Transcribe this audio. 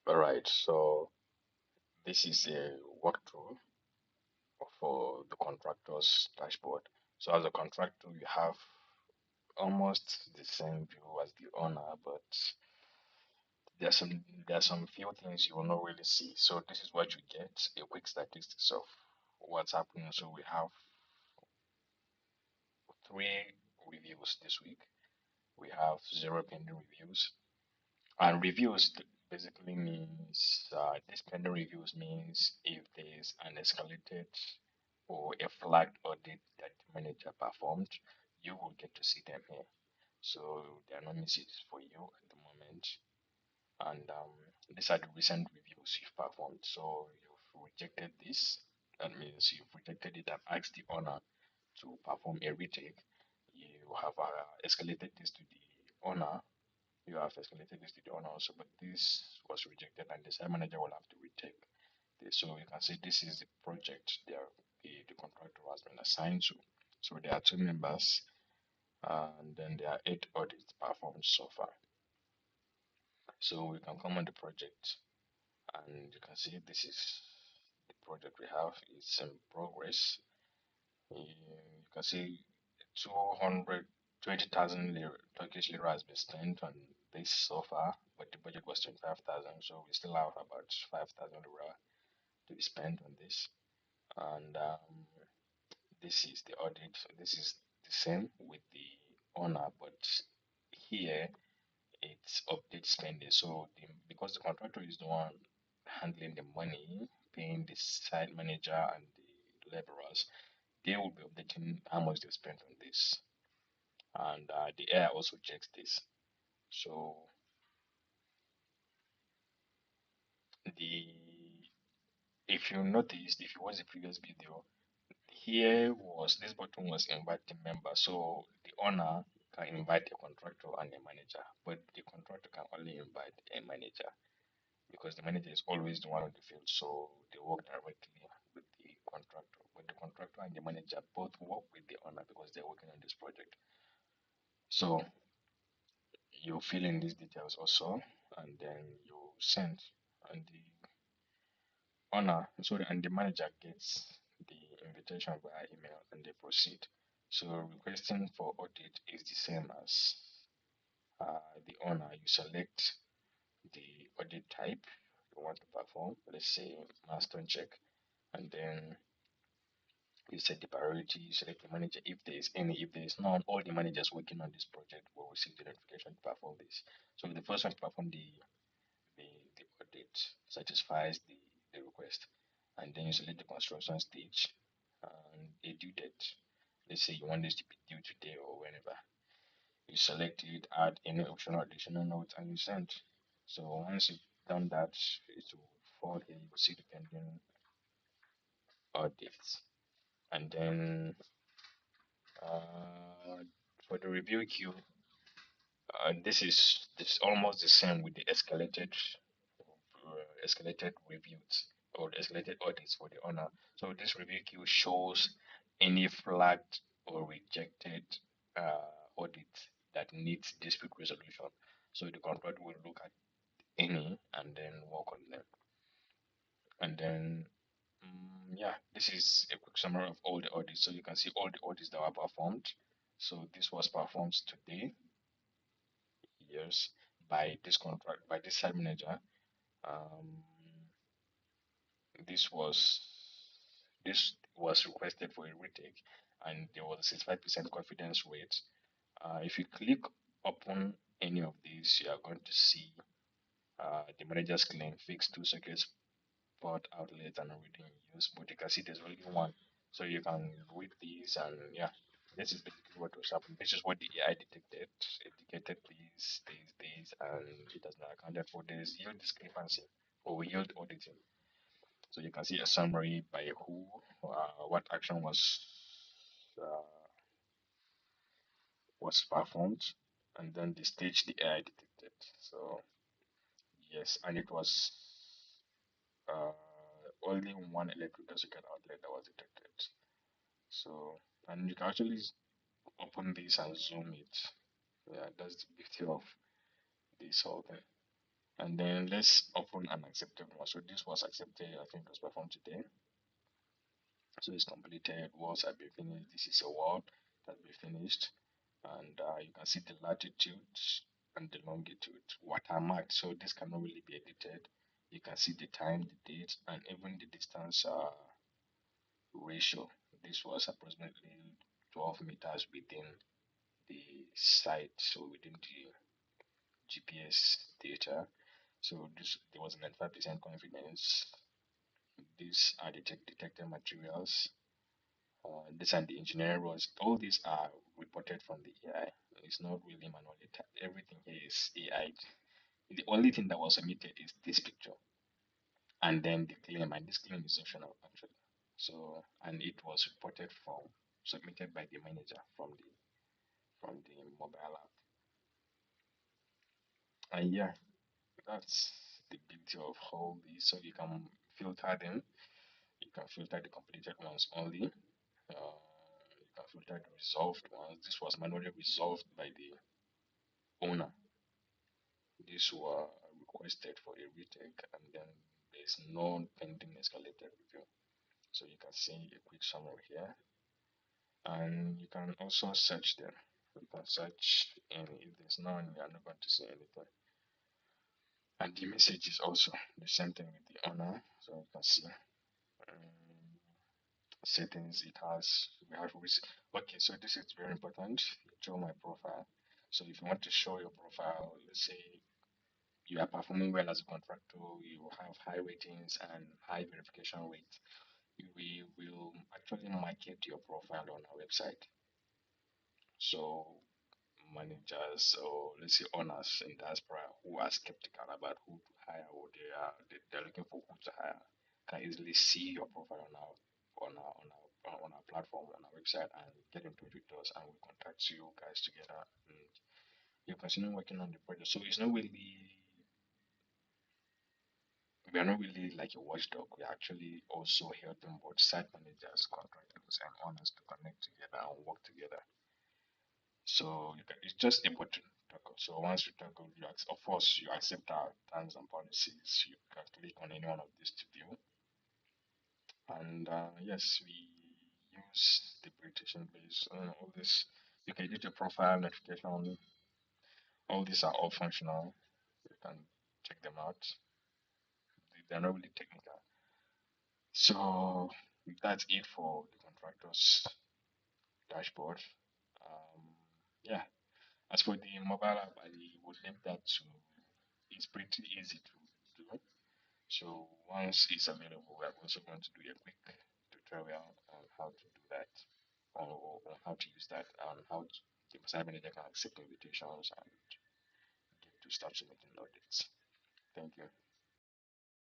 All right, so this is a walkthrough for the contractor's dashboard. So as a contractor, you have almost the same view as the owner, but there's some few things you will not really see. So this is what you get, a quick statistics of what's happening. So we have three reviews this week. We have zero pending reviews. And basically means this pending reviews means if there's an escalated or a flagged audit that the manager performed, you will get to see them here. So there are no messages for you at the moment. And these are the recent reviews you've performed. So you've rejected this. That means you've rejected it and asked the owner to perform a retake. You have escalated this to the owner. You have escalated this to the owner also, but this was rejected, and the site manager will have to retake this. So you can see this is the project the contractor has been assigned to. So there are two members, and then there are 8 audits performed so far. So we can come on the project, and you can see this is the project we have. It's in progress. You can see 220,000 Turkish lira has been spent on this so far, but the budget was 25,000, so we still have about 5,000 lira to be spent on this. And this is the audit. This is the same with the owner, but here it's update spending. So because the contractor is the one handling the money, paying the site manager and the laborers, they will be updating how much they spent on this, and the air also checks this. So the if you noticed, if you watch the previous video, here was this button was inviting members. So the owner can invite a contractor and a manager, but the contractor can only invite a manager because the manager is always the one on the field. So they work directly with the contractor, but the contractor and the manager both work with the owner because they're working on this project. So you fill in these details also, and then you send, and the owner, sorry, and the manager gets the invitation via email, and they proceed. So requesting for audit is the same as the owner. You select the audit type you want to perform. Let's say milestone check, and then you set the priority. You select the manager if there is any. If there is none, all the managers working on this project will receive the notification to perform this. So the first one to perform the, the audit satisfies the request, and then you select the construction stage and a due date. Let's say you want this to be due today or whenever. You select it, add any optional additional notes, and you send. So once you've done that, it will fall here. You will see the pending audits, and then for the review queue, this is almost the same with the escalated reviews or the escalated audits for the owner. So this review queue shows any flagged or rejected audit that needs dispute resolution. So the contractor will look at any and then work on them. And then yeah, this is a quick summary of all the audits. So you can see all the audits that were performed. So this was performed today, yes, by this site manager. Um, this was this was requested for a retake, and there was a 65% confidence rate. If you click upon any of these, you are going to see the manager's claim fixed two circuits, port outlet, and reading use. But you can see there's only one, so you can read these, and yeah, this is basically what was happening. This is what the AI detected. It detected these, and it has not accounted for this yield discrepancy or yield auditing. So you can see a summary by who, what action uh, was performed, and then the stage the AI detected. So yes, and it was uh, only one electrical circuit outlet that was detected. So and you can actually open this and zoom it. Yeah, that's the beauty of this whole thing. And then let's open an accepted one. So this was accepted, I think it was performed today. So it's completed, walls have been finished. This is a wall that's been finished. And you can see the latitude and the longitude watermark. So this cannot really be edited. You can see the time, the date, and even the distance ratio. This was approximately 12 meters within the site, so within the GPS data. So this there was 95% confidence. These are the detected materials. These are the engineering roles. All these are reported from the AI. It's not really manually typed. Everything here is AI. The only thing that was omitted is this picture, and then the claim, and this claim is optional actually. So, and it was reported from submitted by the manager from the mobile app. And yeah, that's the beauty of all these. So you can filter them. You can filter the completed ones only. You can filter the resolved ones. This was manually resolved by the owner. These were requested for a retake, and then there's no pending escalated review. So you can see a quick summary here, and you can also search them. You can search, and if there's none, you are not going to see anything. And the message is also the same thing with the owner. So you can see settings it has. We have okay, so this is very important. Show my profile. So if you want to show your profile, let's say you are performing well as a contractor, you have high ratings and high verification rate, we will actually market your profile on our website. So managers or let's say owners in diaspora who are skeptical about who to hire or they're looking for who to hire can easily see your profile on our platform on our website and get in touch with us and we contact you guys together and you continue working on the project. So it's not really we are not really like a watchdog. We are actually also helping both site managers, contractors, and owners to connect together and work together. So it's just a button toggle. So once you toggle, of course, you accept our terms and policies. You can click on any one of these to view. And yes, we use the British base. All this, you can edit your profile, notification. All these are all functional. You can check them out. They're not really technical. So that's it for the contractors dashboard. Um, yeah. As for the mobile app, I would link that to. It's pretty easy to do. So once it's available, we're also going to do a quick tutorial on how to do that, or how to use that, and how the site manager can accept invitations and get to start submitting audits. Thank you.